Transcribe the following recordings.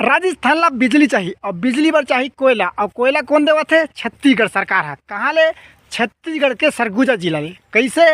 राजस्थान ला बिजली चाहिए और बिजली बर चाहिए कोयला। और कोयला कौन देवत है? छत्तीसगढ़ सरकार है। कहाँ ले? छत्तीसगढ़ के सरगुजा जिला ले। कैसे?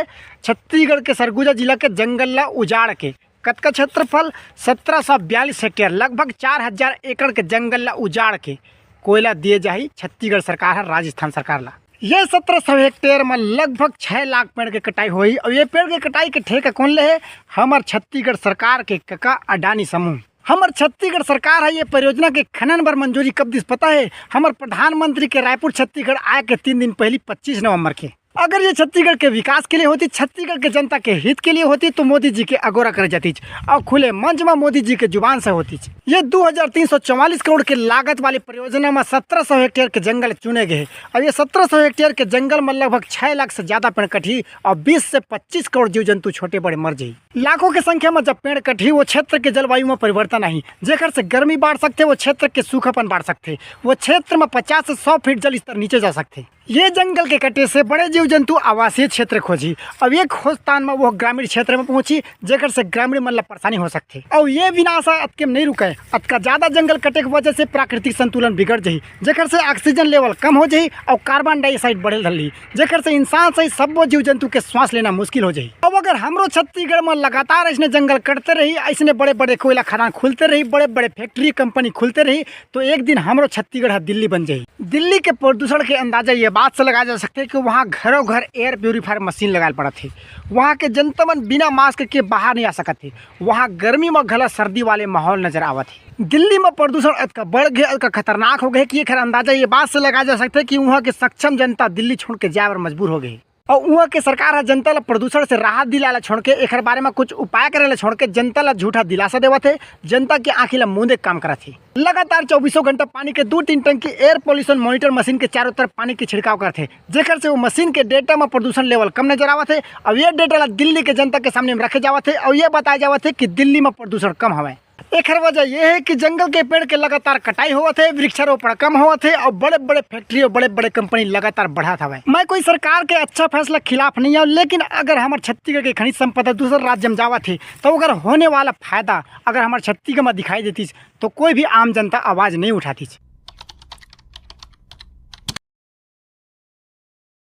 छत्तीसगढ़ के सरगुजा जिला के जंगल ला उजाड़ के कतका क्षेत्रफल 1742 हेक्टेयर लगभग 4000 एकड़ के जंगल ला उजाड़ के कोयला दिए जाही छत्तीसगढ़ सरकार है राजस्थान सरकार ला। ये 1700 हेक्टेयर में लगभग 6 लाख पेड़ के कटाई हुई। और ये पेड़ के कटाई के ठेका कौन ले है? हमार छत्तीसगढ़ सरकार के कका अडानी समूह। हमार छत्तीसगढ़ सरकार है ये परियोजना के खनन पर मंजूरी कब दिस पता है? हमार प्रधानमंत्री के रायपुर छत्तीसगढ़ आए के 3 दिन पहले 25 नवंबर के। अगर ये छत्तीसगढ़ के विकास के लिए होती, छत्तीसगढ़ के जनता के हित के लिए होती तो मोदी जी के अगोरा कर जाती और खुले मंच में मोदी जी के जुबान से होती। ये 2344 करोड़ के लागत वाली परियोजना में 1700 हेक्टेयर के जंगल चुने गए। और ये 1700 हेक्टेयर के जंगल में लगभग 6 लाख से ज्यादा पेड़ कटी और 20 से 25 करोड़ जीव जंतु छोटे बड़े मर जाये। लाखों की संख्या में जब पेड़ कटी वो क्षेत्र के जलवायु में परिवर्तन आई, जेकर से गर्मी बढ़ सकते, वो क्षेत्र के सूखापन बढ़ सकते, वो क्षेत्र में 50 से 100 फीट जल स्तर नीचे जा सकते। ये जंगल के कटे से बड़े जीव जंतु आवासीय क्षेत्र खोजी। अब ये खोज स्थान में वो ग्रामीण क्षेत्र में पहुंची, जेकर से ग्रामीण मन ला परेशानी हो सकती। और ये विनाश अतके नहीं रुके। अतका ज्यादा जंगल कटे की वजह से प्राकृतिक संतुलन बिगड़ जाही, जेकर से ऑक्सीजन लेवल कम हो जाही और कार्बन डाइऑक्साइड बढ़े रही, जेकर से इंसान सहित सब जीव जंतु के सांस लेना मुश्किल हो जाही। अब अगर हमरो छत्तीसगढ़ में लगातार ऐसे जंगल कटते रही, ऐसे बड़े बड़े कोयला खदान खुलते रही, बड़े बड़े फैक्ट्री कंपनी खुलते रही, तो एक दिन हमरो छत्तीसगढ़ दिल्ली बन जाही। दिल्ली के प्रदूषण के अंदाजा ये बात से लगाया जा सकते है कि वहाँ घरों घर एयर प्योरीफायर मशीन लगाए पड़ा थे। वहाँ के जनता मन बिना मास्क के बाहर नहीं आ सकत थे। वहाँ गर्मी में घला सर्दी वाले माहौल नजर आवत है। दिल्ली में प्रदूषण इतना बढ़ गया, इतना खतरनाक हो गया कि ये खैर अंदाजा ये बात से लगाया जा सकता है कि वहाँ के सक्षम जनता दिल्ली छोड़ के जाए पर मजबूर हो गई। और वहाँ के सरकार है जनता ला प्रदूषण से राहत दिलाला छोड़ के एक बारे में कुछ उपाय करे ला छोड़ के जनता ला झूठा दिलासा देवा थे, जनता की आंखी ला मूंदे काम करा थे। लगातार 24 घंटा पानी के 2-3 टंकी एयर पोल्यूशन मॉनिटर मशीन के चारों तरफ पानी के छिड़काव करते, जेकर से वो मशीन के डेटा में प्रदूषण लेवल कम नजर आवा थे। अब ये डेटा ला दिल्ली के जनता के सामने में रखे जावा थे और ये बताया जावा थे कि दिल्ली में प्रदूषण कम हवा। एक वजह यह है कि जंगल के पेड़ के लगातार कटाई हुआ थे, वृक्षारोपण कम हुआ थे और बड़े बड़े फैक्ट्री और बड़े बड़े कंपनी लगातार बढ़ा था। मैं कोई सरकार के अच्छा फैसला खिलाफ नहीं हूँ, लेकिन अगर हमारे छत्तीसगढ़ के खनिज संपदा दूसरे राज्य में जावा थी तो अगर होने वाला फायदा अगर हमारे छत्तीसगढ़ में दिखाई देती तो कोई भी आम जनता आवाज नहीं उठाती।